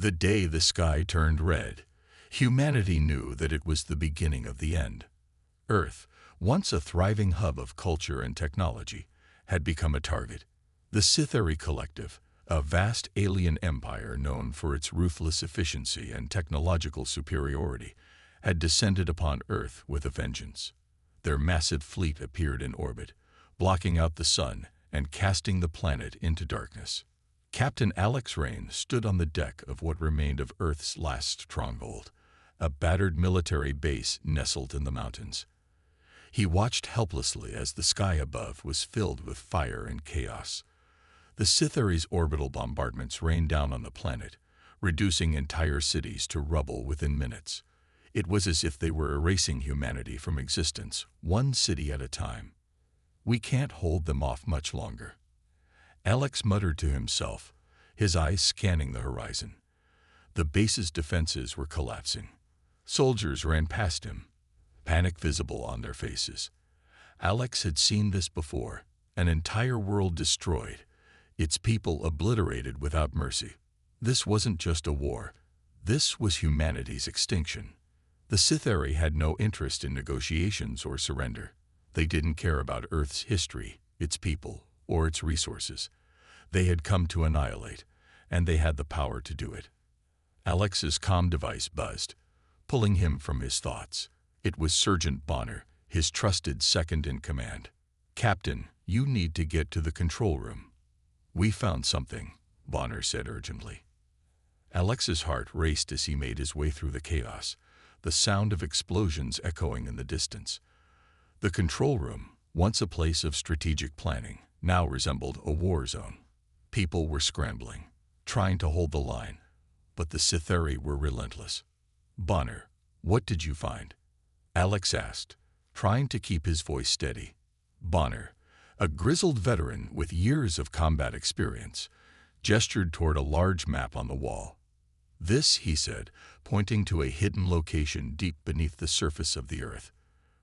The day the sky turned red, humanity knew that it was the beginning of the end. Earth, once a thriving hub of culture and technology, had become a target. The Sci-Fi Collective, a vast alien empire known for its ruthless efficiency and technological superiority, had descended upon Earth with a vengeance. Their massive fleet appeared in orbit, blocking out the sun and casting the planet into darkness. Captain Alex Rain stood on the deck of what remained of Earth's last stronghold, a battered military base nestled in the mountains. He watched helplessly as the sky above was filled with fire and chaos. The Sci-Fi's orbital bombardments rained down on the planet, reducing entire cities to rubble within minutes. It was as if they were erasing humanity from existence, one city at a time. "We can't hold them off much longer," Alex muttered to himself, his eyes scanning the horizon. The base's defenses were collapsing. Soldiers ran past him, panic visible on their faces. Alex had seen this before, an entire world destroyed, its people obliterated without mercy. This wasn't just a war. This was humanity's extinction. The Sci-Fi had no interest in negotiations or surrender. They didn't care about Earth's history, its people, or its resources. They had come to annihilate, and they had the power to do it. Alex's comm device buzzed, pulling him from his thoughts. It was Sergeant Bonner, his trusted second-in-command. "Captain, you need to get to the control room." "We found something," Bonner said urgently. Alex's heart raced as he made his way through the chaos, the sound of explosions echoing in the distance. The control room, once a place of strategic planning, now resembled a war zone. People were scrambling, trying to hold the line, but the Sci-Fi were relentless. "Bonner, what did you find?" Alex asked, trying to keep his voice steady. Bonner, a grizzled veteran with years of combat experience, gestured toward a large map on the wall. "This," he said, pointing to a hidden location deep beneath the surface of the Earth.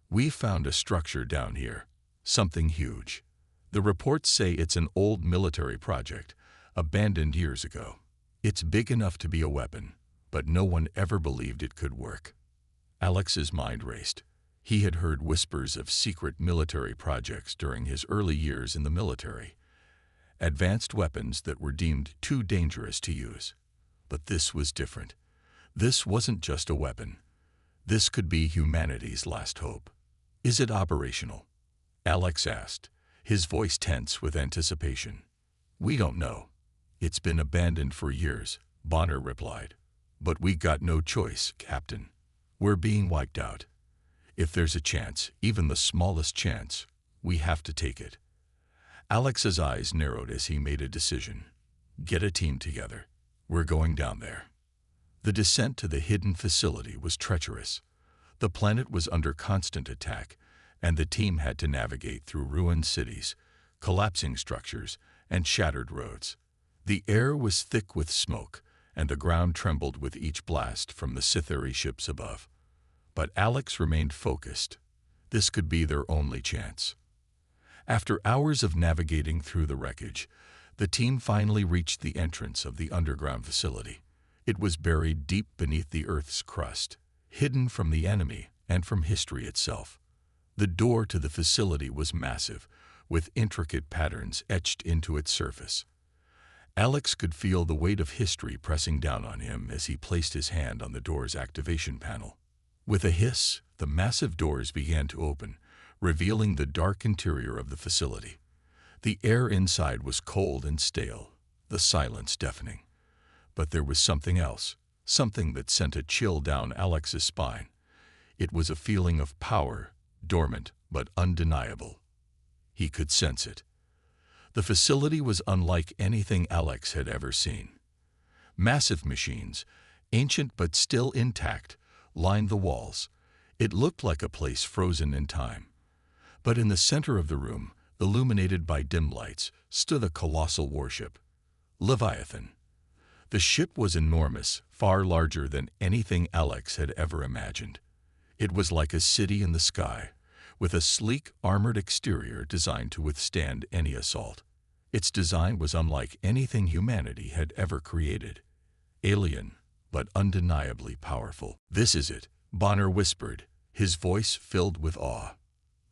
"We found a structure down here, something huge. The reports say it's an old military project, abandoned years ago. It's big enough to be a weapon, but no one ever believed it could work." Alex's mind raced. He had heard whispers of secret military projects during his early years in the military. Advanced weapons that were deemed too dangerous to use. But this was different. This wasn't just a weapon. This could be humanity's last hope. "Is it operational?" Alex asked, his voice tense with anticipation. "We don't know. It's been abandoned for years," Bonner replied. "But we got no choice, Captain. We're being wiped out. If there's a chance, even the smallest chance, we have to take it." Alex's eyes narrowed as he made a decision. "Get a team together. We're going down there." The descent to the hidden facility was treacherous. The planet was under constant attack, and the team had to navigate through ruined cities, collapsing structures, and shattered roads. The air was thick with smoke, and the ground trembled with each blast from the Sci-Fi ships above. But Alex remained focused. This could be their only chance. After hours of navigating through the wreckage, the team finally reached the entrance of the underground facility. It was buried deep beneath the Earth's crust, hidden from the enemy and from history itself. The door to the facility was massive, with intricate patterns etched into its surface. Alex could feel the weight of history pressing down on him as he placed his hand on the door's activation panel. With a hiss, the massive doors began to open, revealing the dark interior of the facility. The air inside was cold and stale, the silence deafening. But there was something else, something that sent a chill down Alex's spine. It was a feeling of power, dormant but undeniable. He could sense it. The facility was unlike anything Alex had ever seen. Massive machines, ancient but still intact, lined the walls. It looked like a place frozen in time. But in the center of the room, illuminated by dim lights, stood a colossal warship, Leviathan. The ship was enormous, far larger than anything Alex had ever imagined. It was like a city in the sky, with a sleek, armored exterior designed to withstand any assault. Its design was unlike anything humanity had ever created. alien, but undeniably powerful. "This is it," Bonner whispered, his voice filled with awe.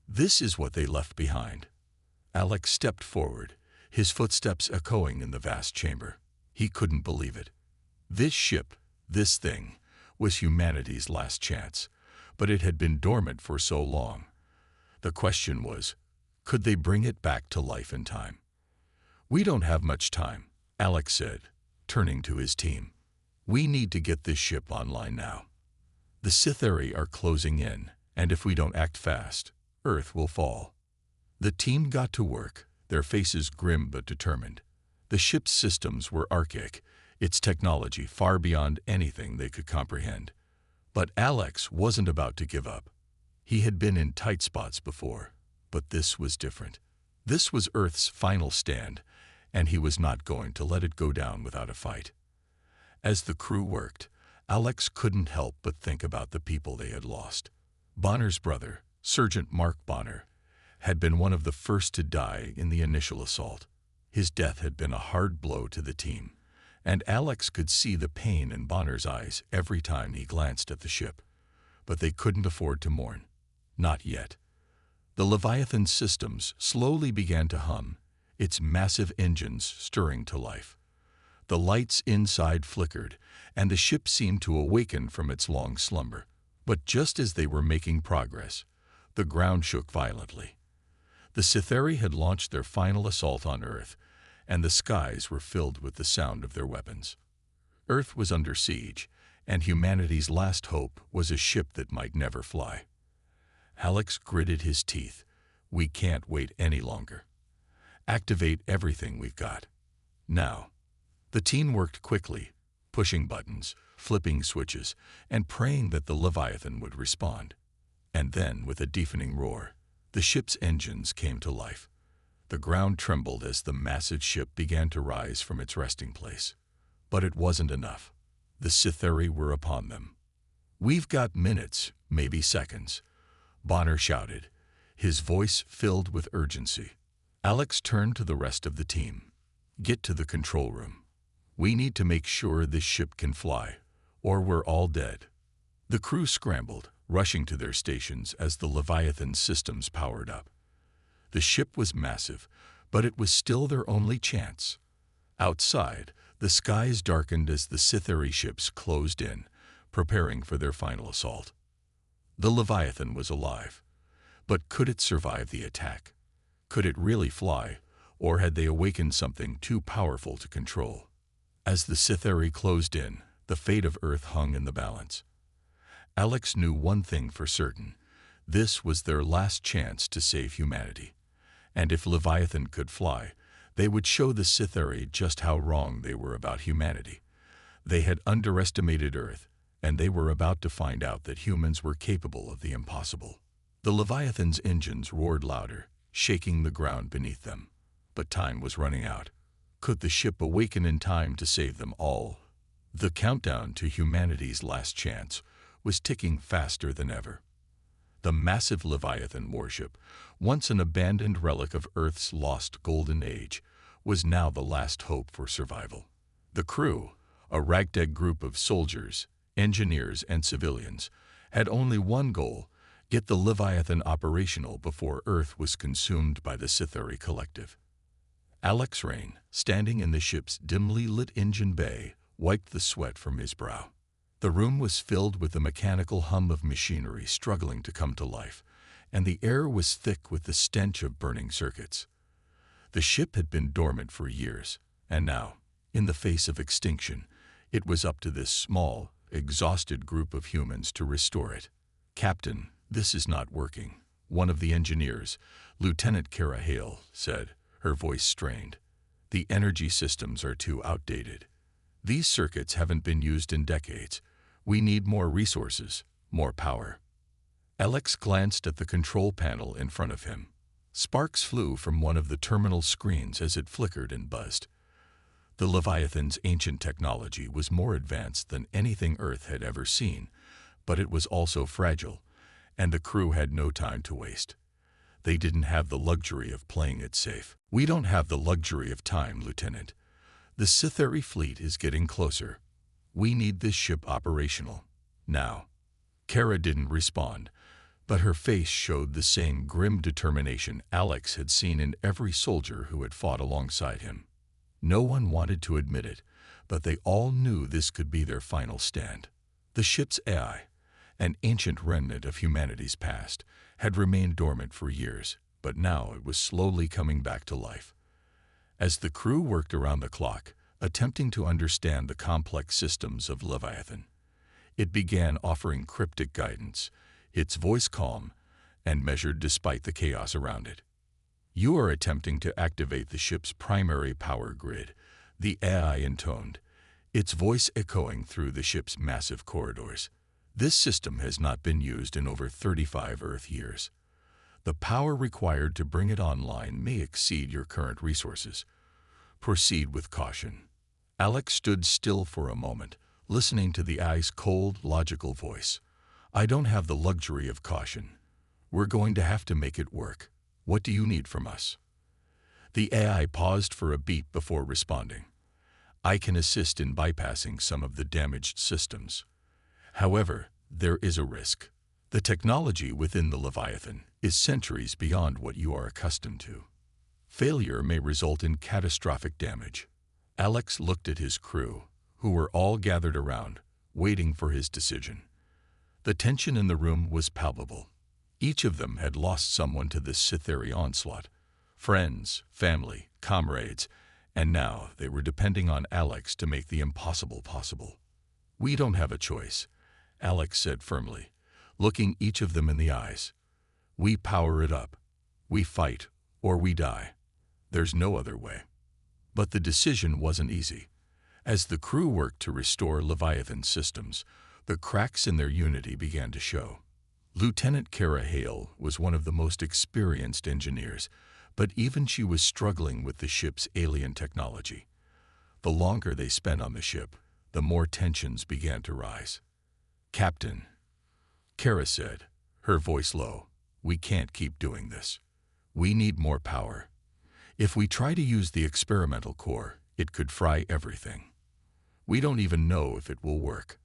"This is what they left behind." Alex stepped forward, his footsteps echoing in the vast chamber. He couldn't believe it. This ship, this thing, was humanity's last chance, but it had been dormant for so long. The question was, could they bring it back to life in time? "We don't have much time," Alex said, turning to his team. "We need to get this ship online now. The Sithari are closing in, and if we don't act fast, Earth will fall." The team got to work, their faces grim but determined. The ship's systems were archaic, its technology far beyond anything they could comprehend. But Alex wasn't about to give up. He had been in tight spots before, but this was different. This was Earth's final stand, and he was not going to let it go down without a fight. As the crew worked, Alex couldn't help but think about the people they had lost. Bonner's brother, Sergeant Mark Bonner, had been one of the first to die in the initial assault. His death had been a hard blow to the team, and Alex could see the pain in Bonner's eyes every time he glanced at the ship. But they couldn't afford to mourn. Not yet. The Leviathan systems slowly began to hum, its massive engines stirring to life. The lights inside flickered, and the ship seemed to awaken from its long slumber. But just as they were making progress, the ground shook violently. The Sithari had launched their final assault on Earth, and the skies were filled with the sound of their weapons. Earth was under siege, and humanity's last hope was a ship that might never fly. Alex gritted his teeth. "We can't wait any longer. Activate everything we've got. Now." The team worked quickly, pushing buttons, flipping switches, and praying that the Leviathan would respond. And then, with a deafening roar, the ship's engines came to life. The ground trembled as the massive ship began to rise from its resting place. But it wasn't enough. The Sithari were upon them. "We've got minutes, maybe seconds," Bonner shouted, his voice filled with urgency. Alex turned to the rest of the team. "Get to the control room. We need to make sure this ship can fly, or we're all dead." The crew scrambled, rushing to their stations as the Leviathan systems powered up. The ship was massive, but it was still their only chance. Outside, the skies darkened as the Sithari ships closed in, preparing for their final assault. The Leviathan was alive, but could it survive the attack? Could it really fly, or had they awakened something too powerful to control? As the Sithari closed in, the fate of Earth hung in the balance. Alex knew one thing for certain. This was their last chance to save humanity. And if Leviathan could fly, they would show the Sithari just how wrong they were about humanity. They had underestimated Earth, and they were about to find out that humans were capable of the impossible. The Leviathan's engines roared louder, shaking the ground beneath them. But time was running out. Could the ship awaken in time to save them all? The countdown to humanity's last chance was ticking faster than ever. The massive Leviathan warship, once an abandoned relic of Earth's lost golden age, was now the last hope for survival. The crew, a ragtag group of soldiers, engineers, and civilians, had only one goal: get the Leviathan operational before Earth was consumed by the Sithari collective. Alex Rain, standing in the ship's dimly lit engine bay, wiped the sweat from his brow. The room was filled with the mechanical hum of machinery struggling to come to life, and the air was thick with the stench of burning circuits. The ship had been dormant for years, and now, in the face of extinction, it was up to this small, exhausted group of humans to restore it. "Captain, this is not working," one of the engineers, Lieutenant Kara Hale, said, her voice strained. "The energy systems are too outdated. These circuits haven't been used in decades. We need more resources, more power." Alex glanced at the control panel in front of him. Sparks flew from one of the terminal screens as it flickered and buzzed. The Leviathan's ancient technology was more advanced than anything Earth had ever seen, but it was also fragile, and the crew had no time to waste. They didn't have the luxury of playing it safe. "We don't have the luxury of time, Lieutenant. The Sithari fleet is getting closer. We need this ship operational. Now. Kara didn't respond, but her face showed the same grim determination Alex had seen in every soldier who had fought alongside him. No one wanted to admit it, but they all knew this could be their final stand. The ship's AI, an ancient remnant of humanity's past, had remained dormant for years, but now it was slowly coming back to life. As the crew worked around the clock, attempting to understand the complex systems of Leviathan, it began offering cryptic guidance, its voice calm and measured despite the chaos around it. You are attempting to activate the ship's primary power grid, the AI intoned, its voice echoing through the ship's massive corridors. This system has not been used in over 35 Earth years. The power required to bring it online may exceed your current resources. Proceed with caution. Alex stood still for a moment, listening to the AI's cold, logical voice. I don't have the luxury of caution. We're going to have to make it work. What do you need from us? The AI paused for a beat before responding. I can assist in bypassing some of the damaged systems. However, there is a risk. The technology within the Leviathan is centuries beyond what you are accustomed to. Failure may result in catastrophic damage. Alex looked at his crew, who were all gathered around, waiting for his decision. The tension in the room was palpable. Each of them had lost someone to this Sitheri onslaught. Friends, family, comrades, and now they were depending on Alex to make the impossible possible. We don't have a choice, Alex said firmly, looking each of them in the eyes. We power it up. We fight, or we die. There's no other way. But the decision wasn't easy. As the crew worked to restore Leviathan systems, the cracks in their unity began to show. Lieutenant Kara Hale was one of the most experienced engineers, but even she was struggling with the ship's alien technology. The longer they spent on the ship, the more tensions began to rise. Captain, Kara said, her voice low, we can't keep doing this. We need more power. If we try to use the experimental core, it could fry everything. We don't even know if it will work.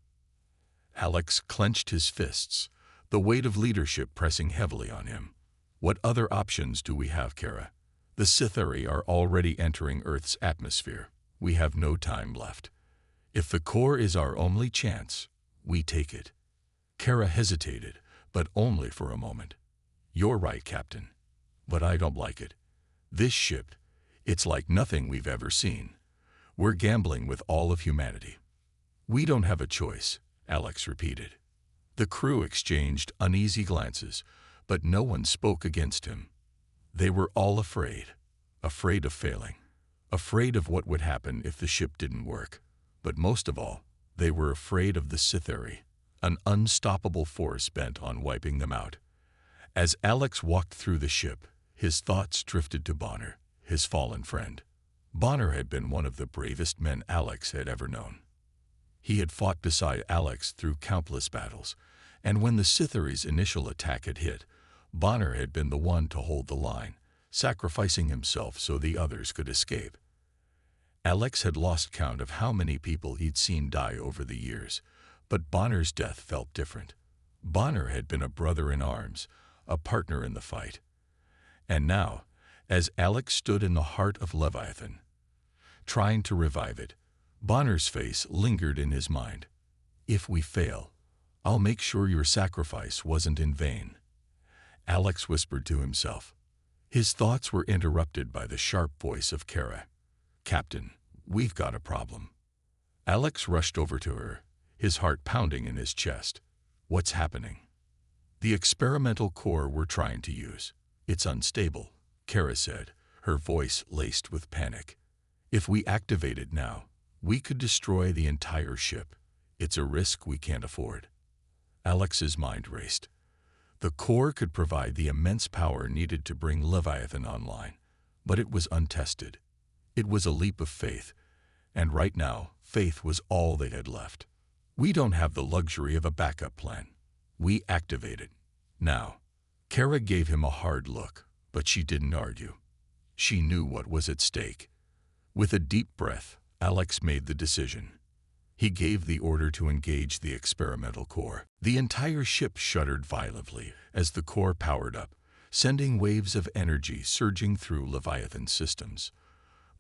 Alex clenched his fists, the weight of leadership pressing heavily on him. What other options do we have, Kara? The Sitheri are already entering Earth's atmosphere. We have no time left. If the core is our only chance, we take it. Kara hesitated, but only for a moment. You're right, Captain. But I don't like it. This ship, it's like nothing we've ever seen. We're gambling with all of humanity. We don't have a choice, Alex repeated. The crew exchanged uneasy glances, but no one spoke against him. They were all afraid of failing, afraid of what would happen if the ship didn't work. But most of all, they were afraid of the Sitheri, an unstoppable force bent on wiping them out. As Alex walked through the ship, his thoughts drifted to Bonner, his fallen friend. Bonner had been one of the bravest men Alex had ever known. He had fought beside Alex through countless battles, and when the Sitheri's initial attack had hit, Bonner had been the one to hold the line, sacrificing himself so the others could escape. Alex had lost count of how many people he'd seen die over the years, but Bonner's death felt different. Bonner had been a brother in arms, a partner in the fight. And now, as Alex stood in the heart of Leviathan, trying to revive it, Bonner's face lingered in his mind. If we fail, I'll make sure your sacrifice wasn't in vain, Alex whispered to himself. His thoughts were interrupted by the sharp voice of Kara. Captain, we've got a problem. Alex rushed over to her, his heart pounding in his chest. What's happening? The experimental core we're trying to use. It's unstable, Kara said, her voice laced with panic. If we activate it now, we could destroy the entire ship. It's a risk we can't afford. Alex's mind raced. The core could provide the immense power needed to bring Leviathan online, but it was untested. It was a leap of faith, and right now, faith was all they had left. We don't have the luxury of a backup plan. We activate it. Now. Kara gave him a hard look, but she didn't argue. She knew what was at stake. With a deep breath, Alex made the decision. He gave the order to engage the experimental core. The entire ship shuddered violently as the core powered up, sending waves of energy surging through Leviathan's systems.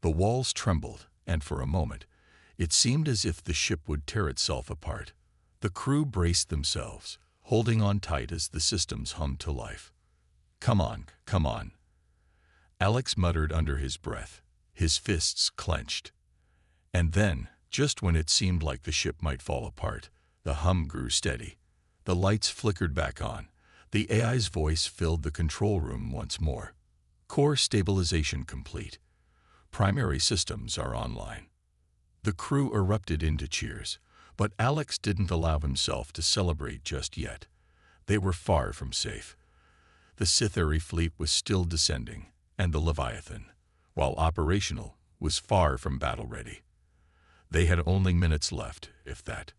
The walls trembled, and for a moment, it seemed as if the ship would tear itself apart. The crew braced themselves, holding on tight as the systems hummed to life. "Come on, come on," Alex muttered under his breath, his fists clenched. And then, just when it seemed like the ship might fall apart, the hum grew steady. The lights flickered back on. The AI's voice filled the control room once more. "Core stabilization complete. Primary systems are online." The crew erupted into cheers, but Alex didn't allow himself to celebrate just yet. They were far from safe. The Sci-Fi fleet was still descending, and the Leviathan, while operational, was far from battle-ready. They had only minutes left, if that.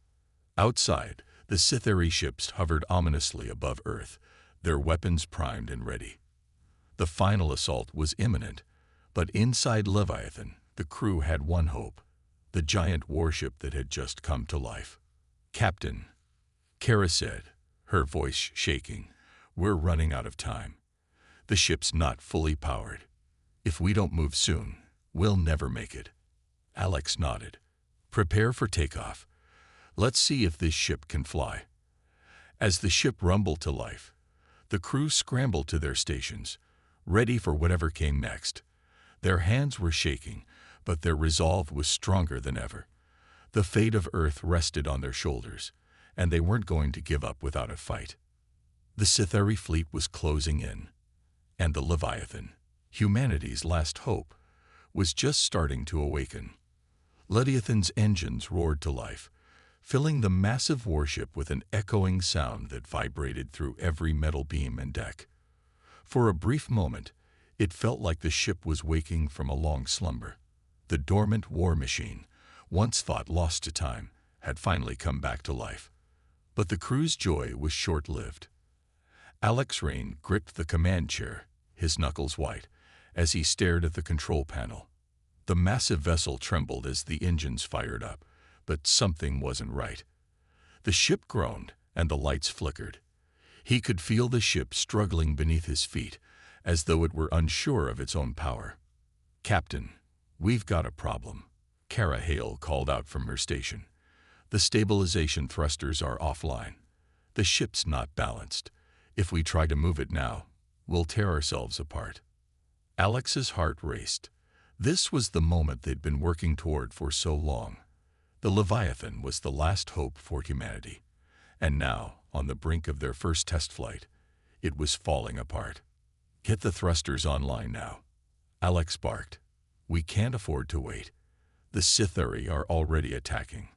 Outside, the Sci-Fi ships hovered ominously above Earth, their weapons primed and ready. The final assault was imminent, but inside Leviathan, the crew had one hope: the giant warship that had just come to life. "Captain," Kara said, her voice shaking, "we're running out of time. The ship's not fully powered. If we don't move soon, we'll never make it." Alex nodded. "Prepare for takeoff. Let's see if this ship can fly." As the ship rumbled to life, the crew scrambled to their stations, ready for whatever came next. Their hands were shaking, but their resolve was stronger than ever. The fate of Earth rested on their shoulders, and they weren't going to give up without a fight. The Sci-Fi fleet was closing in, and the Leviathan, humanity's last hope, was just starting to awaken. Leviathan's engines roared to life, filling the massive warship with an echoing sound that vibrated through every metal beam and deck. For a brief moment, it felt like the ship was waking from a long slumber. The dormant war machine, once thought lost to time, had finally come back to life. But the crew's joy was short-lived. Alex Rain gripped the command chair, his knuckles white, as he stared at the control panel. The massive vessel trembled as the engines fired up, but something wasn't right. The ship groaned, and the lights flickered. He could feel the ship struggling beneath his feet, as though it were unsure of its own power. "Captain, we've got a problem," Kara Hale called out from her station. "The stabilization thrusters are offline. The ship's not balanced. If we try to move it now, we'll tear ourselves apart." Alex's heart raced. This was the moment they'd been working toward for so long. The Leviathan was the last hope for humanity. And now, on the brink of their first test flight, it was falling apart. "Get the thrusters online now," Alex barked. "We can't afford to wait. The Sci-Fi are already attacking."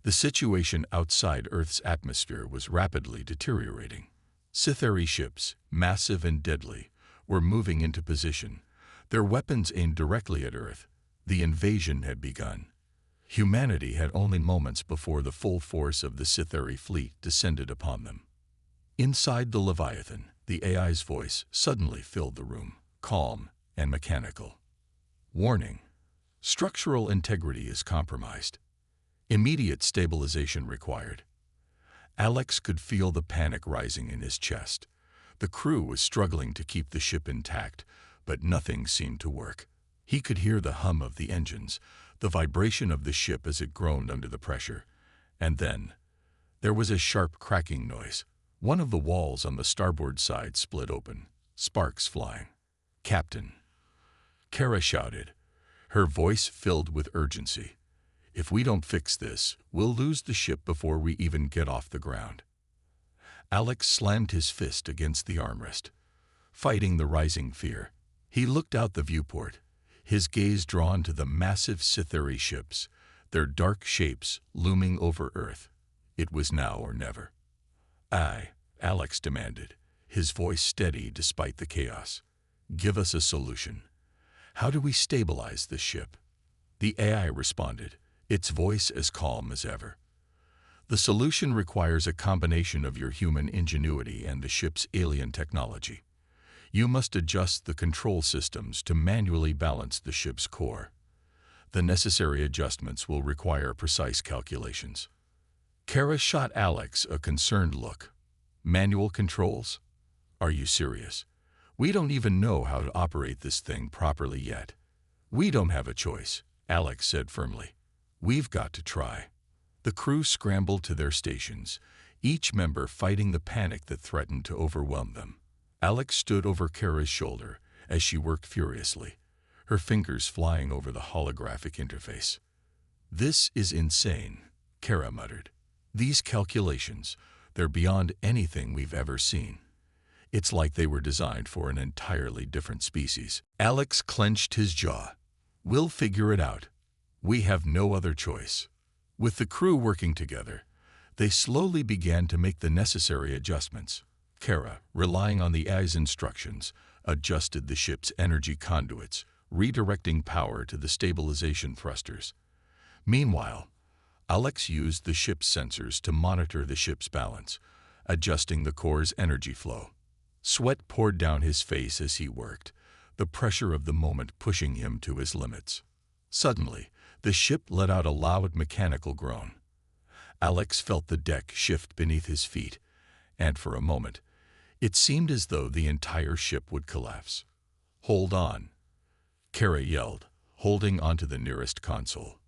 The situation outside Earth's atmosphere was rapidly deteriorating. Sci-Fi ships, massive and deadly, were moving into position, their weapons aimed directly at Earth. The invasion had begun. Humanity had only moments before the full force of the Sci-Fi fleet descended upon them. Inside the Leviathan, the AI's voice suddenly filled the room, calm and mechanical. "Warning. Structural integrity is compromised. Immediate stabilization required." Alex could feel the panic rising in his chest. The crew was struggling to keep the ship intact, but nothing seemed to work. He could hear the hum of the engines, the vibration of the ship as it groaned under the pressure. And then, there was a sharp cracking noise. One of the walls on the starboard side split open, sparks flying. "Captain," Kara shouted, her voice filled with urgency. "If we don't fix this, we'll lose the ship before we even get off the ground." Alex slammed his fist against the armrest, fighting the rising fear. He looked out the viewport, his gaze drawn to the massive Sci-Fi ships, their dark shapes looming over Earth. It was now or never. "Aye," Alex demanded, his voice steady despite the chaos. "Give us a solution. How do we stabilize this ship?" The AI responded, its voice as calm as ever. "The solution requires a combination of your human ingenuity and the ship's alien technology. You must adjust the control systems to manually balance the ship's core. The necessary adjustments will require precise calculations. Kara shot Alex a concerned look. Manual controls? Are you serious? We don't even know how to operate this thing properly yet. We don't have a choice, Alex said firmly. We've got to try. The crew scrambled to their stations, each member fighting the panic that threatened to overwhelm them. Alex stood over Kara's shoulder as she worked furiously, her fingers flying over the holographic interface. This is insane, Kara muttered. These calculations, they're beyond anything we've ever seen. It's like they were designed for an entirely different species. Alex clenched his jaw. We'll figure it out. We have no other choice. With the crew working together, they slowly began to make the necessary adjustments. Kara, relying on the AI's instructions, adjusted the ship's energy conduits, redirecting power to the stabilization thrusters. Meanwhile, Alex used the ship's sensors to monitor the ship's balance, adjusting the core's energy flow. Sweat poured down his face as he worked, the pressure of the moment pushing him to his limits. Suddenly, the ship let out a loud mechanical groan. Alex felt the deck shift beneath his feet, and for a moment, it seemed as though the entire ship would collapse. Hold on, Kara yelled, holding onto the nearest console.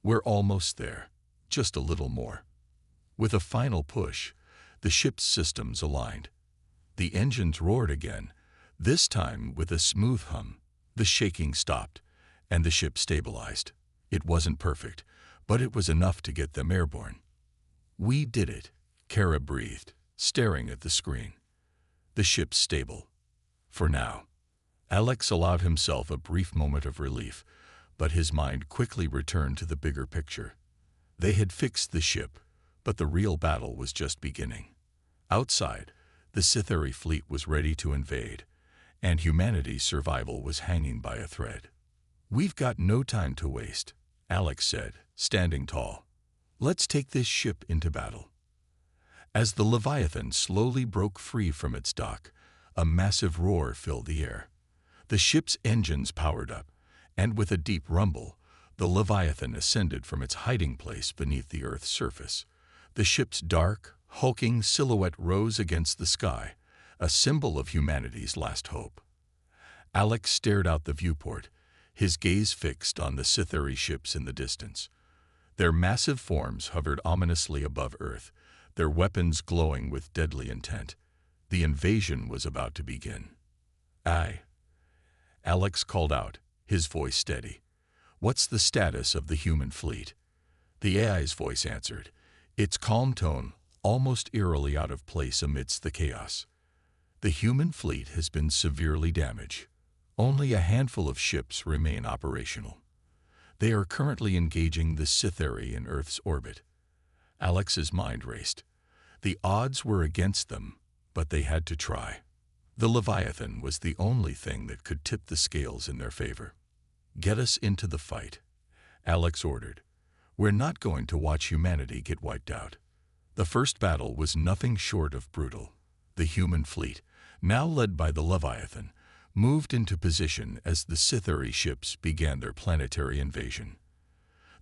We're almost there, just a little more. With a final push, the ship's systems aligned. The engines roared again, this time with a smooth hum. The shaking stopped, and the ship stabilized. It wasn't perfect, but it was enough to get them airborne. We did it, Kara breathed, staring at the screen. The ship's stable. For now. Alex allowed himself a brief moment of relief, but his mind quickly returned to the bigger picture. They had fixed the ship, but the real battle was just beginning. Outside, the Sithari fleet was ready to invade, and humanity's survival was hanging by a thread. We've got no time to waste, Alex said, standing tall. Let's take this ship into battle. As the Leviathan slowly broke free from its dock, a massive roar filled the air. The ship's engines powered up, and with a deep rumble, the Leviathan ascended from its hiding place beneath the Earth's surface. The ship's dark, hulking silhouette rose against the sky, a symbol of humanity's last hope. Alex stared out the viewport, his gaze fixed on the Sithari ships in the distance. Their massive forms hovered ominously above Earth, their weapons glowing with deadly intent. The invasion was about to begin. Aye, Alex called out, his voice steady. What's the status of the human fleet? The AI's voice answered, its calm tone almost eerily out of place amidst the chaos. The human fleet has been severely damaged. Only a handful of ships remain operational. They are currently engaging the Sithari in Earth's orbit. Alex's mind raced. The odds were against them, but they had to try. The Leviathan was the only thing that could tip the scales in their favor. Get us into the fight, Alex ordered. We're not going to watch humanity get wiped out. The first battle was nothing short of brutal. The human fleet, now led by the Leviathan, moved into position as the Sithari ships began their planetary invasion.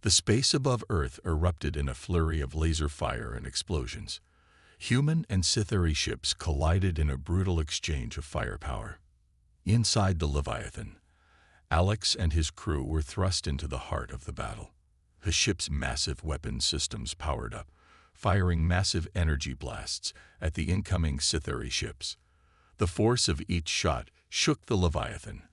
The space above Earth erupted in a flurry of laser fire and explosions. Human and Sithari ships collided in a brutal exchange of firepower. Inside the Leviathan, Alex and his crew were thrust into the heart of the battle. The ship's massive weapon systems powered up, firing massive energy blasts at the incoming Sithari ships. The force of each shot shook the Leviathan,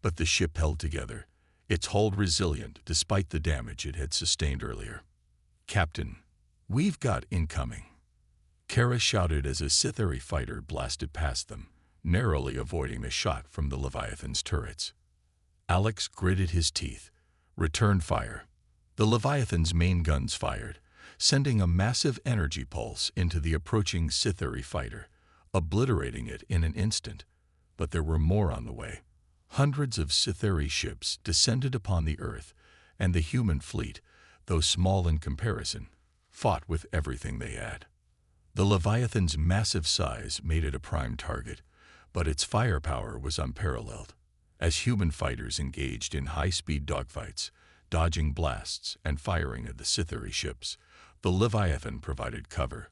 but the ship held together, its hull resilient despite the damage it had sustained earlier. Captain, we've got incoming, Kara shouted as a Sithari fighter blasted past them, narrowly avoiding a shot from the Leviathan's turrets. Alex gritted his teeth. Return fire. The Leviathan's main guns fired, sending a massive energy pulse into the approaching Sithari fighter, obliterating it in an instant. But there were more on the way. Hundreds of Sithari ships descended upon the Earth, and the human fleet, though small in comparison, fought with everything they had. The Leviathan's massive size made it a prime target, but its firepower was unparalleled. As human fighters engaged in high-speed dogfights, Dodging blasts and firing at the Scythery ships, the Leviathan provided cover,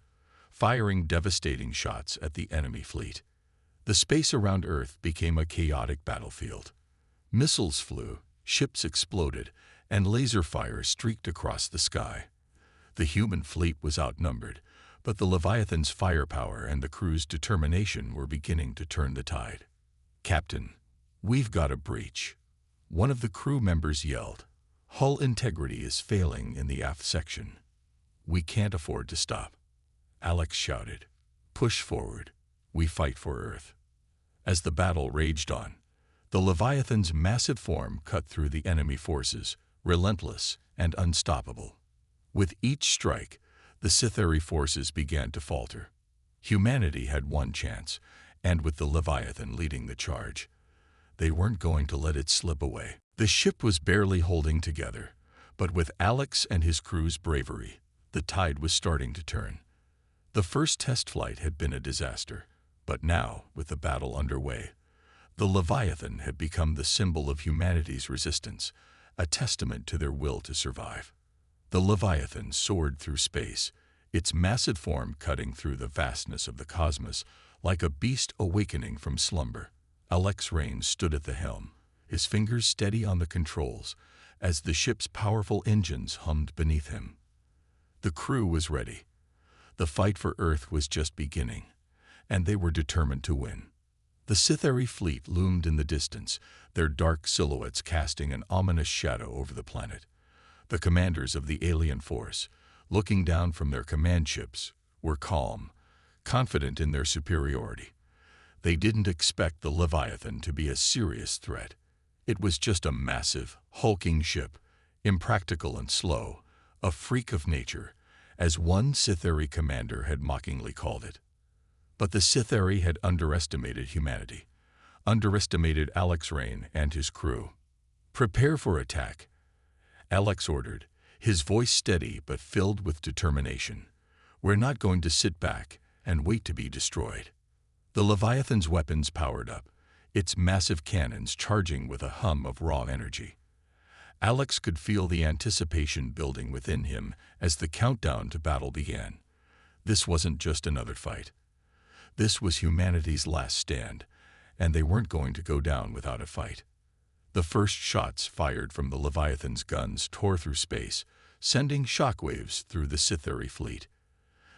firing devastating shots at the enemy fleet. The space around Earth became a chaotic battlefield. Missiles flew, ships exploded, and laser fire streaked across the sky. The human fleet was outnumbered, but the Leviathan's firepower and the crew's determination were beginning to turn the tide. "Captain, we've got a breach," one of the crew members yelled. "Hull integrity is failing in the aft section. We can't afford to stop." Alex shouted, "Push forward. We fight for Earth." As the battle raged on, the Leviathan's massive form cut through the enemy forces, relentless and unstoppable. With each strike, the Scythery forces began to falter. Humanity had one chance, and with the Leviathan leading the charge, they weren't going to let it slip away. The ship was barely holding together, but with Alex and his crew's bravery, the tide was starting to turn. The first test flight had been a disaster, but now, with the battle underway, the Leviathan had become the symbol of humanity's resistance, a testament to their will to survive. The Leviathan soared through space, its massive form cutting through the vastness of the cosmos like a beast awakening from slumber. Alex Rains stood at the helm, his fingers steady on the controls as the ship's powerful engines hummed beneath him. The crew was ready. The fight for Earth was just beginning, and they were determined to win. The Scythery fleet loomed in the distance, their dark silhouettes casting an ominous shadow over the planet. The commanders of the alien force, looking down from their command ships, were calm, confident in their superiority. They didn't expect the Leviathan to be a serious threat. It was just a massive, hulking ship, impractical and slow, a freak of nature, as one Scythery commander had mockingly called it. But the Scythery had underestimated humanity, underestimated Alex Rain and his crew. "Prepare for attack," Alex ordered, his voice steady but filled with determination. "We're not going to sit back and wait to be destroyed." The Leviathan's weapons powered up, its massive cannons charging with a hum of raw energy. Alex could feel the anticipation building within him as the countdown to battle began. This wasn't just another fight. This was humanity's last stand, and they weren't going to go down without a fight. The first shots fired from the Leviathan's guns tore through space, sending shockwaves through the Scythery fleet.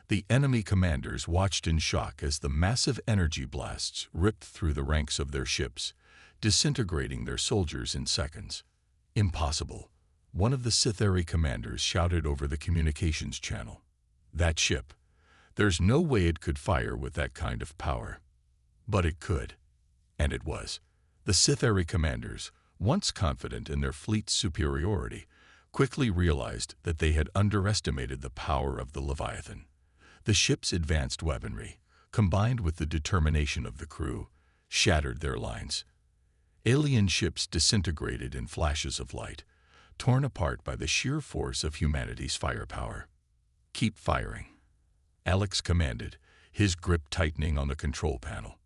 The enemy commanders watched in shock as the massive energy blasts ripped through the ranks of their ships, disintegrating their soldiers in seconds. "Impossible," one of the Scythery commanders shouted over the communications channel. "That ship, there's no way it could fire with that kind of power." But it could, and it was. The Scythery commanders, once confident in their fleet's superiority, quickly realized that they had underestimated the power of the Leviathan. The ship's advanced weaponry, combined with the determination of the crew, shattered their lines. Alien ships disintegrated in flashes of light, torn apart by the sheer force of humanity's firepower. "Keep firing," Alex commanded, his grip tightening on the control panel.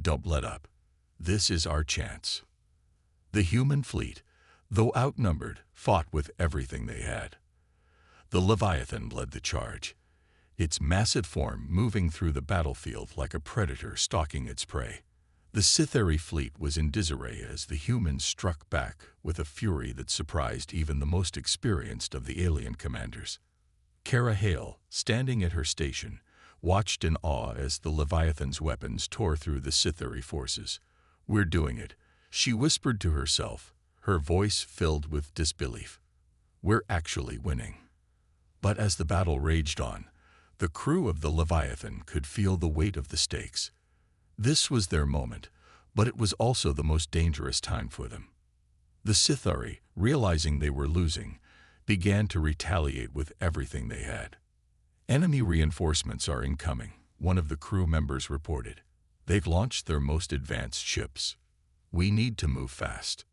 "Don't let up. This is our chance." The human fleet, though outnumbered, fought with everything they had. The Leviathan led the charge, its massive form moving through the battlefield like a predator stalking its prey. The Scythery fleet was in disarray as the humans struck back with a fury that surprised even the most experienced of the alien commanders. Kara Hale, standing at her station, watched in awe as the Leviathan's weapons tore through the Scythery forces. "We're doing it," she whispered to herself, her voice filled with disbelief. "We're actually winning." But as the battle raged on, the crew of the Leviathan could feel the weight of the stakes. This was their moment, but it was also the most dangerous time for them. The Scythery, realizing they were losing, began to retaliate with everything they had. "Enemy reinforcements are incoming," one of the crew members reported. "They've launched their most advanced ships. We need to move fast.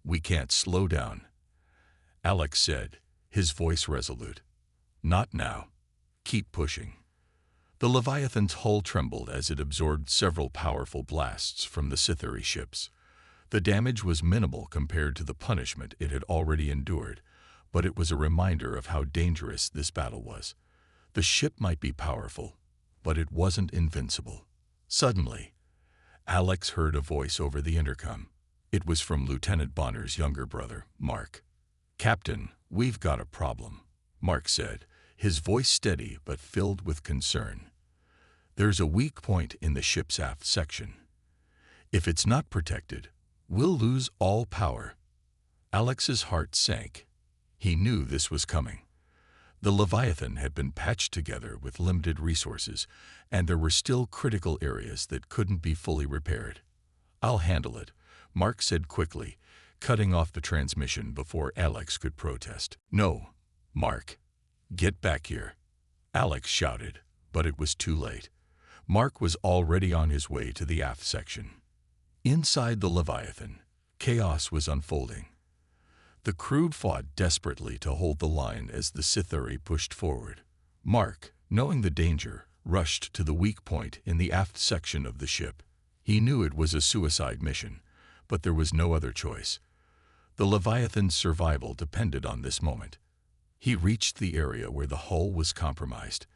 We can't slow down," Alex said, his voice resolute. "Not now. Keep pushing." The Leviathan's hull trembled as it absorbed several powerful blasts from the Scythery ships. The damage was minimal compared to the punishment it had already endured, but it was a reminder of how dangerous this battle was. The ship might be powerful, but it wasn't invincible. Suddenly, Alex heard a voice over the intercom. It was from Lieutenant Bonner's younger brother, Mark. "Captain, we've got a problem," Mark said, his voice steady but filled with concern. "There's a weak point in the ship's aft section. If it's not protected, we'll lose all power." Alex's heart sank. He knew this was coming. The Leviathan had been patched together with limited resources, and there were still critical areas that couldn't be fully repaired. "I'll handle it," Mark said quickly, cutting off the transmission before Alex could protest. "No, Mark, get back here," Alex shouted, but it was too late. Mark was already on his way to the aft section. Inside the Leviathan, chaos was unfolding. The crew fought desperately to hold the line as the Scythery pushed forward. Mark, knowing the danger, rushed to the weak point in the aft section of the ship. He knew it was a suicide mission, but there was no other choice. The Leviathan's survival depended on this moment. He reached the area where the hull was compromised,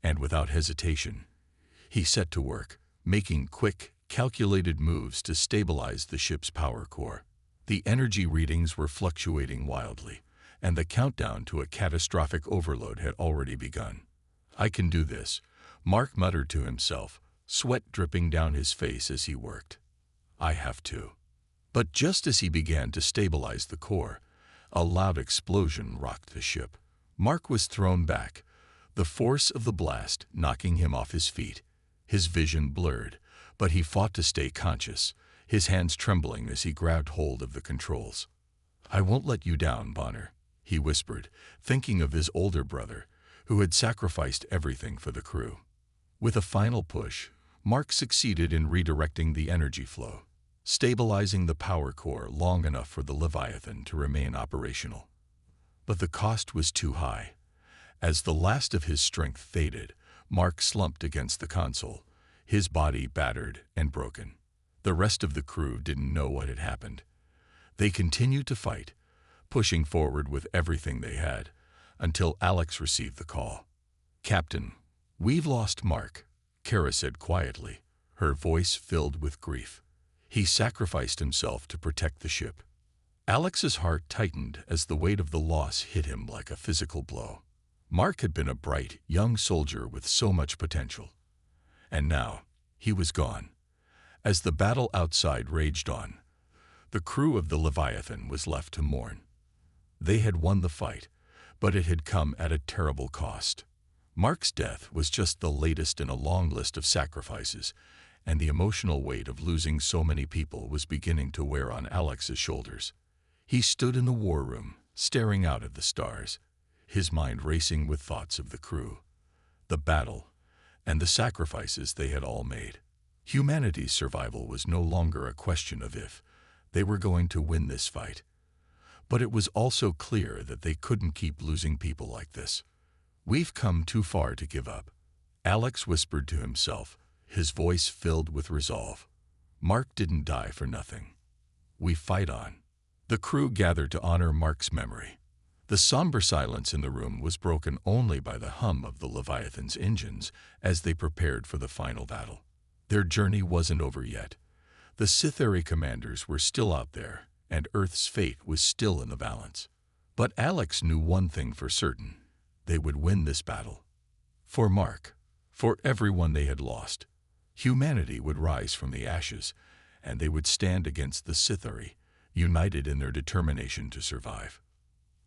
and without hesitation, he set to work, making quick, calculated moves to stabilize the ship's power core. The energy readings were fluctuating wildly, and the countdown to a catastrophic overload had already begun. "I can do this," Mark muttered to himself, sweat dripping down his face as he worked. "I have to." But just as he began to stabilize the core, a loud explosion rocked the ship. Mark was thrown back, the force of the blast knocking him off his feet. His vision blurred, but he fought to stay conscious, his hands trembling as he grabbed hold of the controls. "I won't let you down, Bonner," he whispered, thinking of his older brother, who had sacrificed everything for the crew. With a final push, Mark succeeded in redirecting the energy flow, stabilizing the power core long enough for the Leviathan to remain operational. But the cost was too high. As the last of his strength faded, Mark slumped against the console, his body battered and broken. The rest of the crew didn't know what had happened. They continued to fight, pushing forward with everything they had, until Alex received the call. "Captain, we've lost Mark," Kara said quietly, her voice filled with grief. "He sacrificed himself to protect the ship." Alex's heart tightened as the weight of the loss hit him like a physical blow. Mark had been a bright, young soldier with so much potential. And now, he was gone. As the battle outside raged on, the crew of the Leviathan was left to mourn. They had won the fight, but it had come at a terrible cost. Mark's death was just the latest in a long list of sacrifices, and the emotional weight of losing so many people was beginning to wear on Alex's shoulders. He stood in the war room, staring out at the stars, his mind racing with thoughts of the crew, the battle, and the sacrifices they had all made. Humanity's survival was no longer a question of if they were going to win this fight. But it was also clear that they couldn't keep losing people like this. "We've come too far to give up," Alex whispered to himself, his voice filled with resolve. "Mark didn't die for nothing. We fight on." The crew gathered to honor Mark's memory. The somber silence in the room was broken only by the hum of the Leviathan's engines as they prepared for the final battle. Their journey wasn't over yet. The Scythery commanders were still out there, and Earth's fate was still in the balance. But Alex knew one thing for certain: they would win this battle. For Mark, for everyone they had lost, humanity would rise from the ashes, and they would stand against the Scythery, united in their determination to survive.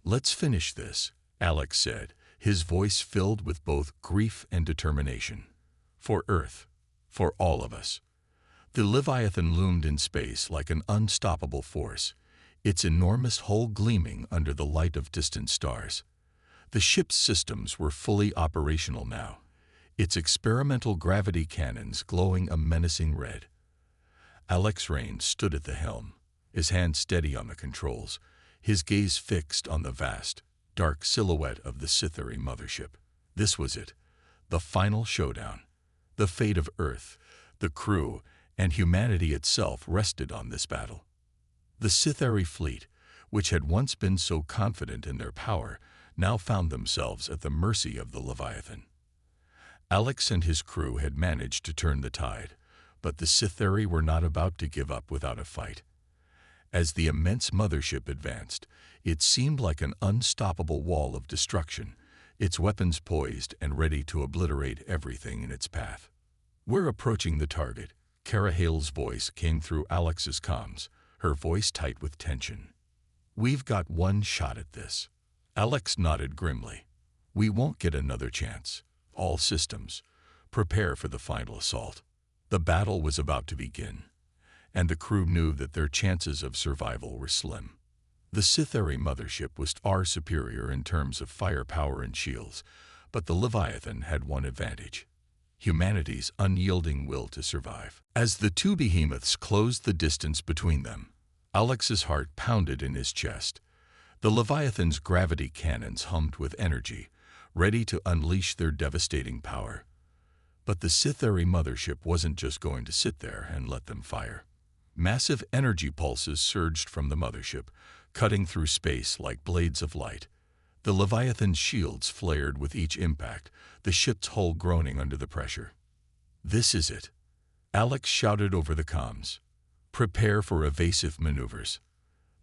"Let's finish this," Alex said, his voice filled with both grief and determination. "For Earth, for all of us." The Leviathan loomed in space like an unstoppable force, its enormous hull gleaming under the light of distant stars. The ship's systems were fully operational now, its experimental gravity cannons glowing a menacing red. Alex Rain stood at the helm, his hand steady on the controls, his gaze fixed on the vast, dark silhouette of the Scythery mothership. This was it, the final showdown. The fate of Earth, the crew, and humanity itself rested on this battle. The Scythery fleet, which had once been so confident in their power, now found themselves at the mercy of the Leviathan. Alex and his crew had managed to turn the tide, but the Sithari were not about to give up without a fight. As the immense mothership advanced, it seemed like an unstoppable wall of destruction, its weapons poised and ready to obliterate everything in its path. "We're approaching the target," Kara Hale's voice came through Alex's comms, her voice tight with tension. "We've got one shot at this." Alex nodded grimly. "We won't get another chance. All systems, prepare for the final assault." The battle was about to begin, and the crew knew that their chances of survival were slim. The Sithari mothership was far superior in terms of firepower and shields, but the Leviathan had one advantage: humanity's unyielding will to survive. As the two behemoths closed the distance between them, Alex's heart pounded in his chest. The Leviathan's gravity cannons hummed with energy, ready to unleash their devastating power. But the Sithari mothership wasn't just going to sit there and let them fire. Massive energy pulses surged from the mothership, cutting through space like blades of light. The Leviathan's shields flared with each impact, the ship's hull groaning under the pressure. "This is it," Alex shouted over the comms. "Prepare for evasive maneuvers."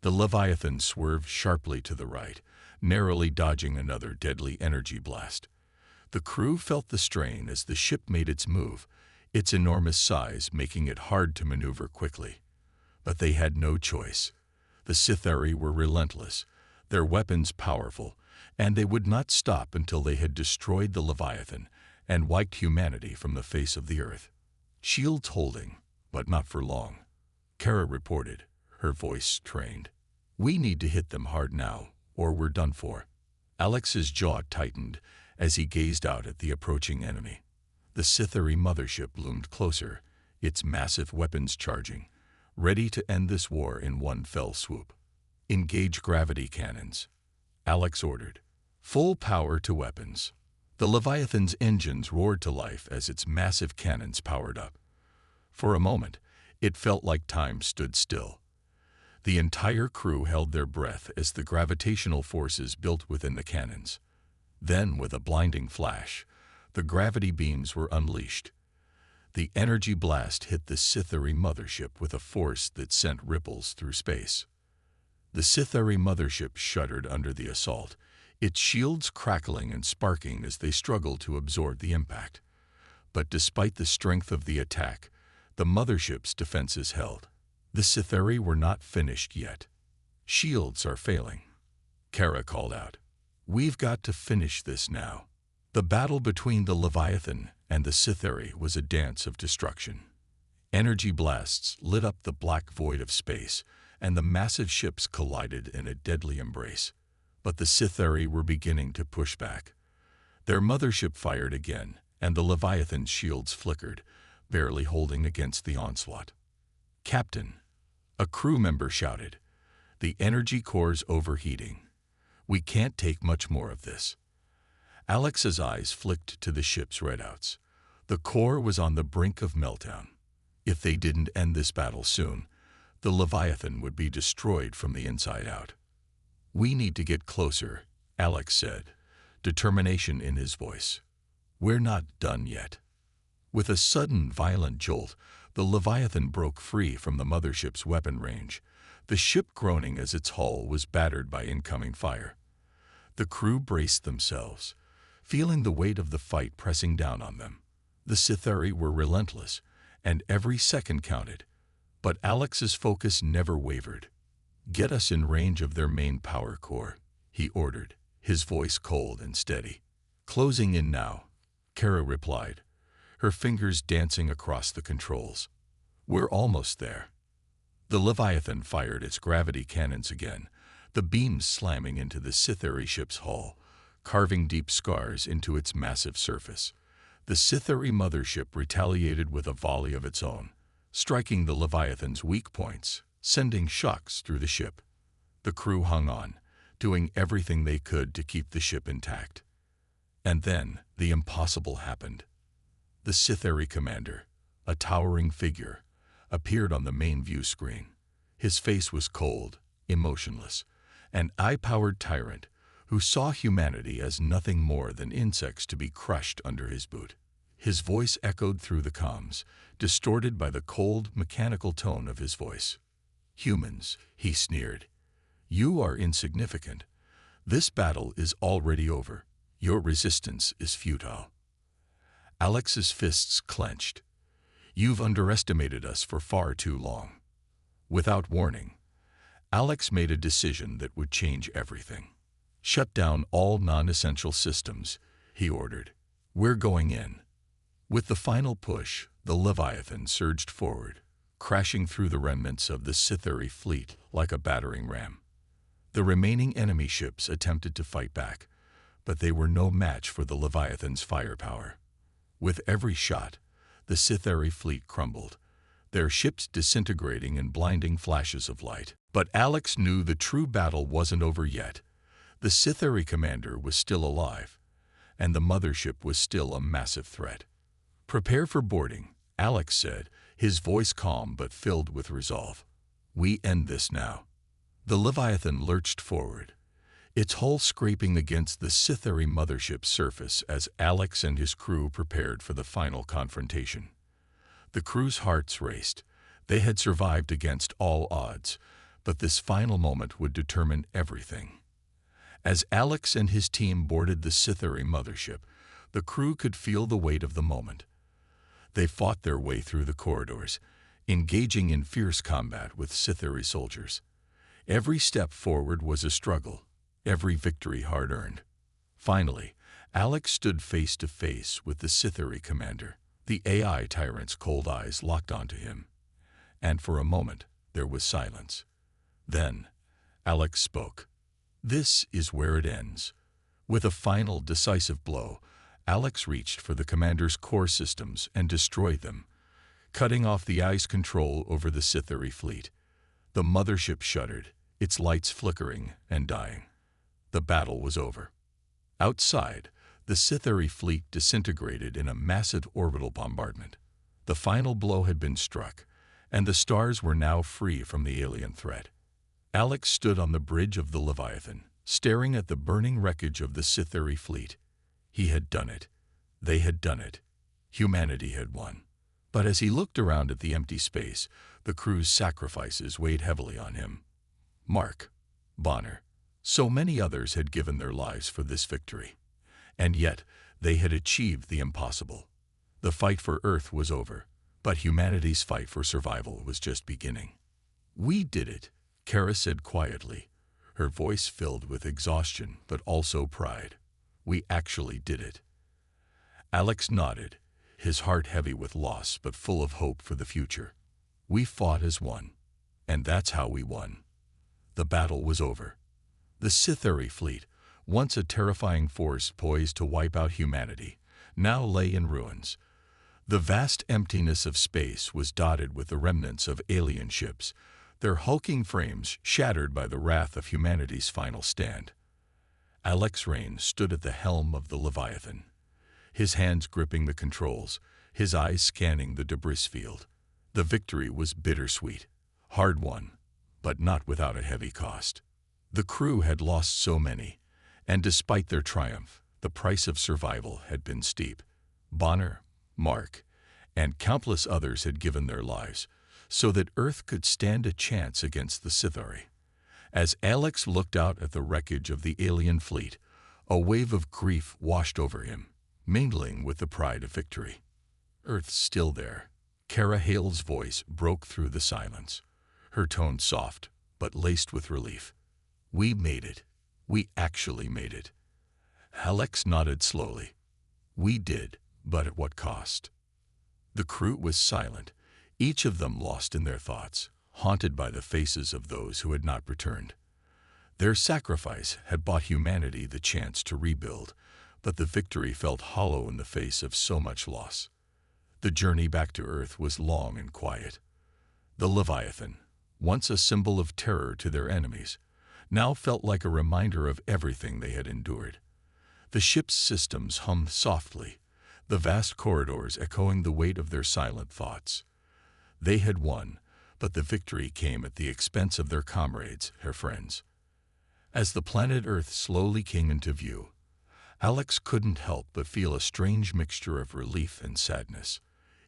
The Leviathan swerved sharply to the right, narrowly dodging another deadly energy blast. The crew felt the strain as the ship made its move, its enormous size making it hard to maneuver quickly. But they had no choice. The Sithari were relentless, their weapons powerful, and they would not stop until they had destroyed the Leviathan and wiped humanity from the face of the earth. "Shields holding, but not for long," Kara reported, her voice strained. "We need to hit them hard now, or we're done for." Alex's jaw tightened as he gazed out at the approaching enemy. The Sithari mothership loomed closer, its massive weapons charging, ready to end this war in one fell swoop. "Engage gravity cannons," Alex ordered. "Full power to weapons." The Leviathan's engines roared to life as its massive cannons powered up. For a moment, it felt like time stood still. The entire crew held their breath as the gravitational forces built within the cannons. Then, with a blinding flash, the gravity beams were unleashed. The energy blast hit the Sithari mothership with a force that sent ripples through space. The Sithari mothership shuddered under the assault, its shields crackling and sparking as they struggled to absorb the impact. But despite the strength of the attack, the mothership's defenses held. The Sithari were not finished yet. "Shields are failing," Kara called out. "We've got to finish this now." The battle between the Leviathan and the Sithari was a dance of destruction. Energy blasts lit up the black void of space, and the massive ships collided in a deadly embrace. But the Sithari were beginning to push back. Their mothership fired again, and the Leviathan's shields flickered, barely holding against the onslaught. "Captain," a crew member shouted, "the energy core's overheating. We can't take much more of this." Alex's eyes flicked to the ship's readouts. The core was on the brink of meltdown. If they didn't end this battle soon, the Leviathan would be destroyed from the inside out. "We need to get closer," Alex said, determination in his voice. "We're not done yet." With a sudden, violent jolt, the Leviathan broke free from the mothership's weapon range, the ship groaning as its hull was battered by incoming fire. The crew braced themselves, feeling the weight of the fight pressing down on them. The Sithari were relentless, and every second counted. But Alex's focus never wavered. "Get us in range of their main power core," he ordered, his voice cold and steady. "Closing in now," Kara replied, her fingers dancing across the controls. "We're almost there." The Leviathan fired its gravity cannons again, the beams slamming into the Sithari ship's hull, carving deep scars into its massive surface. The Sithari mothership retaliated with a volley of its own, striking the Leviathan's weak points, sending shocks through the ship. The crew hung on, doing everything they could to keep the ship intact. And then the impossible happened. The Sithari commander, a towering figure, appeared on the main view screen. His face was cold, emotionless, an eye-powered tyrant who saw humanity as nothing more than insects to be crushed under his boot. His voice echoed through the comms, distorted by the cold, mechanical tone of his voice. "Humans," he sneered, "you are insignificant. This battle is already over. Your resistance is futile." Alex's fists clenched. "You've underestimated us for far too long." Without warning, Alex made a decision that would change everything. "Shut down all non-essential systems," he ordered. "We're going in." With the final push, the Leviathan surged forward, crashing through the remnants of the Sithari fleet like a battering ram. The remaining enemy ships attempted to fight back, but they were no match for the Leviathan's firepower. With every shot, the Sithari fleet crumbled, their ships disintegrating in blinding flashes of light. But Alex knew the true battle wasn't over yet. The Sithari commander was still alive, and the mothership was still a massive threat. "Prepare for boarding," Alex said, his voice calm but filled with resolve. "We end this now." The Leviathan lurched forward, its hull scraping against the Sithari mothership's surface as Alex and his crew prepared for the final confrontation. The crew's hearts raced. They had survived against all odds, but this final moment would determine everything. As Alex and his team boarded the Sithari mothership, the crew could feel the weight of the moment. They fought their way through the corridors, engaging in fierce combat with Sithari soldiers. Every step forward was a struggle, every victory hard-earned. Finally, Alex stood face to face with the Sithari commander. The AI tyrant's cold eyes locked onto him, and for a moment there was silence. Then, Alex spoke. "This is where it ends." With a final, decisive blow, Alex reached for the commander's core systems and destroyed them, cutting off the eye's control over the Sithari fleet. The mothership shuddered, its lights flickering and dying. The battle was over. Outside, the Sithari fleet disintegrated in a massive orbital bombardment. The final blow had been struck, and the stars were now free from the alien threat. Alex stood on the bridge of the Leviathan, staring at the burning wreckage of the Sithari fleet. He had done it. They had done it. Humanity had won. But as he looked around at the empty space, the crew's sacrifices weighed heavily on him. Mark, Bonner, so many others had given their lives for this victory. And yet, they had achieved the impossible. The fight for Earth was over, but humanity's fight for survival was just beginning. "We did it," Kara said quietly, her voice filled with exhaustion but also pride. "We actually did it." Alex nodded, his heart heavy with loss but full of hope for the future. "We fought as one, and that's how we won." The battle was over. The Sithari fleet, once a terrifying force poised to wipe out humanity, now lay in ruins. The vast emptiness of space was dotted with the remnants of alien ships, their hulking frames shattered by the wrath of humanity's final stand. Alex Rain stood at the helm of the Leviathan, his hands gripping the controls, his eyes scanning the debris field. The victory was bittersweet, hard-won, but not without a heavy cost. The crew had lost so many, and despite their triumph, the price of survival had been steep. Bonner, Mark, and countless others had given their lives, so that Earth could stand a chance against the Sithari. As Alex looked out at the wreckage of the alien fleet, a wave of grief washed over him, mingling with the pride of victory. "Earth's still there." Kara Hale's voice broke through the silence, her tone soft but laced with relief. "We made it. We actually made it." Alex nodded slowly. "We did, but at what cost?" The crew was silent, each of them lost in their thoughts, haunted by the faces of those who had not returned. Their sacrifice had bought humanity the chance to rebuild, but the victory felt hollow in the face of so much loss. The journey back to Earth was long and quiet. The Leviathan, once a symbol of terror to their enemies, now felt like a reminder of everything they had endured. The ship's systems hummed softly, the vast corridors echoing the weight of their silent thoughts. They had won, but the victory came at the expense of their comrades, her friends. As the planet Earth slowly came into view, Alex couldn't help but feel a strange mixture of relief and sadness.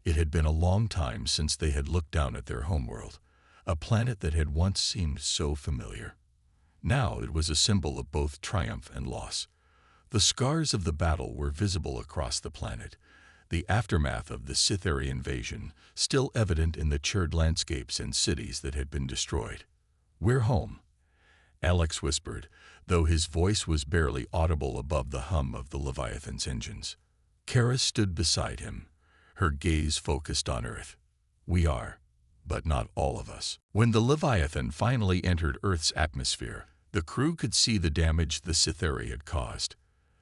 It had been a long time since they had looked down at their homeworld, a planet that had once seemed so familiar. Now it was a symbol of both triumph and loss. The scars of the battle were visible across the planet, the aftermath of the Scytheri invasion still evident in the charred landscapes and cities that had been destroyed. "We're home," Alex whispered, though his voice was barely audible above the hum of the Leviathan's engines. Kara stood beside him, her gaze focused on Earth. "We are, but not all of us." When the Leviathan finally entered Earth's atmosphere, the crew could see the damage the Scytheri had caused.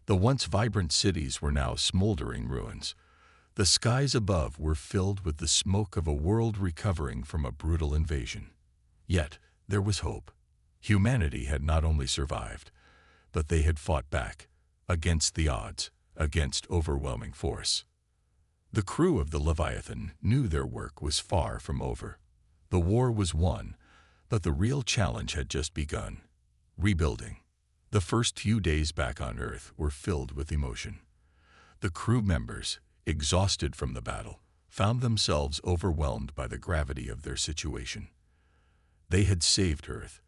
The once vibrant cities were now smoldering ruins. The skies above were filled with the smoke of a world recovering from a brutal invasion. Yet there was hope. Humanity had not only survived, but they had fought back, against the odds, against overwhelming force. The crew of the Leviathan knew their work was far from over. The war was won, but the real challenge had just begun. Rebuilding. The first few days back on Earth were filled with emotion. The crew members, exhausted from the battle, found themselves overwhelmed by the gravity of their situation. They had saved Earth,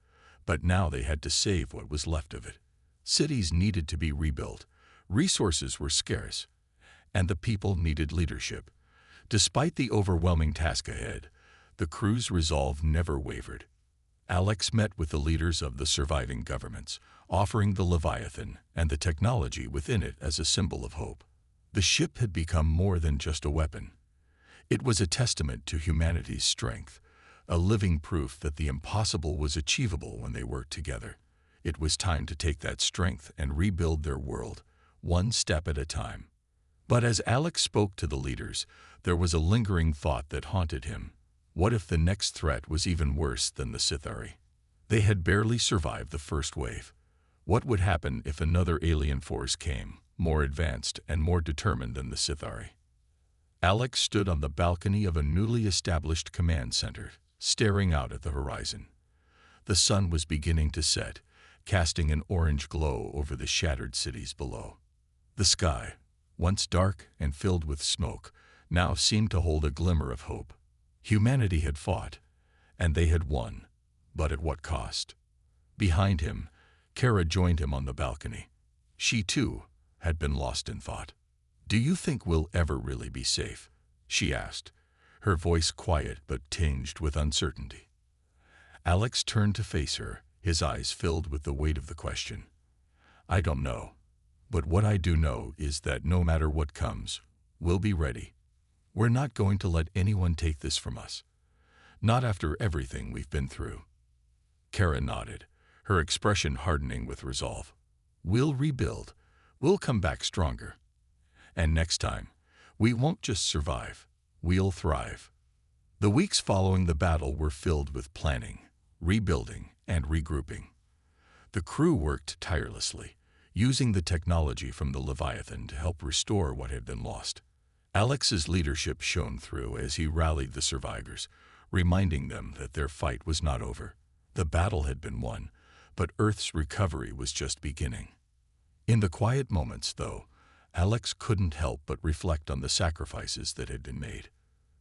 but now they had to save what was left of it. Cities needed to be rebuilt, resources were scarce, and the people needed leadership. Despite the overwhelming task ahead, the crew's resolve never wavered. Alex met with the leaders of the surviving governments, offering the Leviathan and the technology within it as a symbol of hope. The ship had become more than just a weapon. It was a testament to humanity's strength, a living proof that the impossible was achievable when they worked together. It was time to take that strength and rebuild their world, one step at a time. But as Alex spoke to the leaders, there was a lingering thought that haunted him. What if the next threat was even worse than the Scytheri? They had barely survived the first wave. What would happen if another alien force came, more advanced and more determined than the Scytheri? Alex stood on the balcony of a newly established command center, staring out at the horizon. The sun was beginning to set, casting an orange glow over the shattered cities below. The sky, once dark and filled with smoke, now seemed to hold a glimmer of hope. Humanity had fought, and they had won, but at what cost? Behind him, Kara joined him on the balcony. She, too, had been lost in thought. "Do you think we'll ever really be safe?" she asked, her voice quiet but tinged with uncertainty. Alex turned to face her, his eyes filled with the weight of the question. "I don't know, but what I do know is that no matter what comes, we'll be ready. We're not going to let anyone take this from us. Not after everything we've been through." Kara nodded, her expression hardening with resolve. "We'll rebuild. We'll come back stronger. And next time, we won't just survive, we'll thrive." The weeks following the battle were filled with planning, rebuilding, and regrouping. The crew worked tirelessly, using the technology from the Leviathan to help restore what had been lost. Alex's leadership shone through as he rallied the survivors, reminding them that their fight was not over. The battle had been won, but Earth's recovery was just beginning. In the quiet moments, though, Alex couldn't help but reflect on the sacrifices that had been made.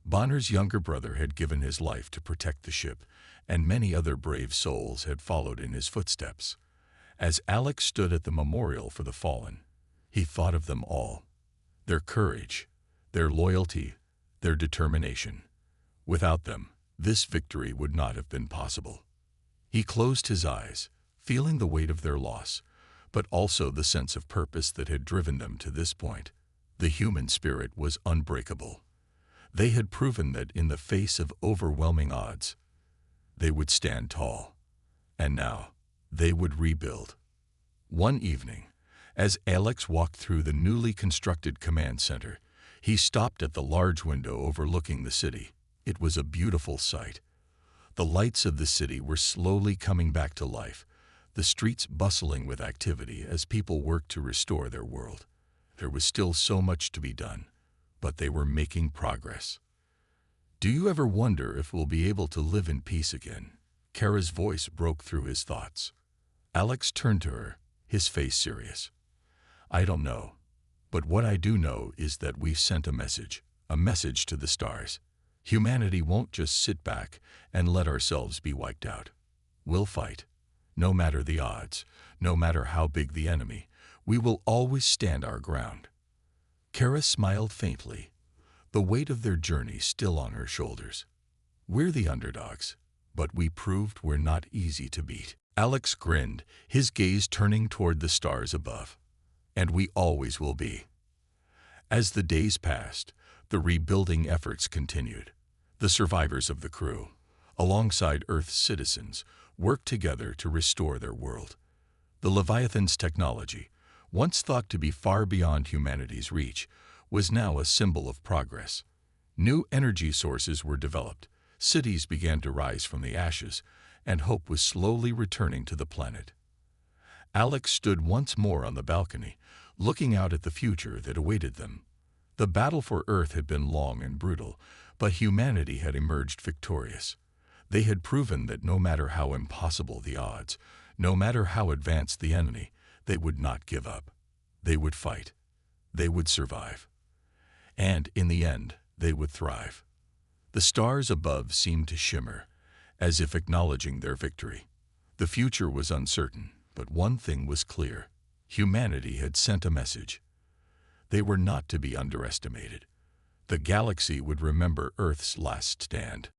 Bonner's younger brother had given his life to protect the ship, and many other brave souls had followed in his footsteps. As Alex stood at the memorial for the fallen, he thought of them all. Their courage, their loyalty, their determination. Without them, this victory would not have been possible. He closed his eyes, feeling the weight of their loss, but also the sense of purpose that had driven them to this point. The human spirit was unbreakable. They had proven that in the face of overwhelming odds, they would stand tall. And now, they would rebuild. One evening, as Alex walked through the newly constructed command center, he stopped at the large window overlooking the city. It was a beautiful sight. The lights of the city were slowly coming back to life, the streets bustling with activity as people worked to restore their world. There was still so much to be done, but they were making progress. "Do you ever wonder if we'll be able to live in peace again?" Kara's voice broke through his thoughts. Alex turned to her, his face serious. "I don't know. But what I do know is that we've sent a message to the stars. Humanity won't just sit back and let ourselves be wiped out. We'll fight. No matter the odds, no matter how big the enemy, we will always stand our ground." Kara smiled faintly, the weight of their journey still on her shoulders. "We're the underdogs, but we proved we're not easy to beat." Alex grinned, his gaze turning toward the stars above. "And we always will be." As the days passed, the rebuilding efforts continued. The survivors of the crew, alongside Earth's citizens, worked together to restore their world. The Leviathan's technology, once thought to be far beyond humanity's reach, was now a symbol of progress. New energy sources were developed, cities began to rise from the ashes, and hope was slowly returning to the planet. Alex stood once more on the balcony, looking out at the future that awaited them. The battle for Earth had been long and brutal, but humanity had emerged victorious. They had proven that no matter how impossible the odds, no matter how advanced the enemy, they would not give up. They would fight. They would survive. And, in the end, they would thrive. The stars above seemed to shimmer, as if acknowledging their victory. The future was uncertain, but one thing was clear. Humanity had sent a message. They were not to be underestimated. The galaxy would remember Earth's last stand.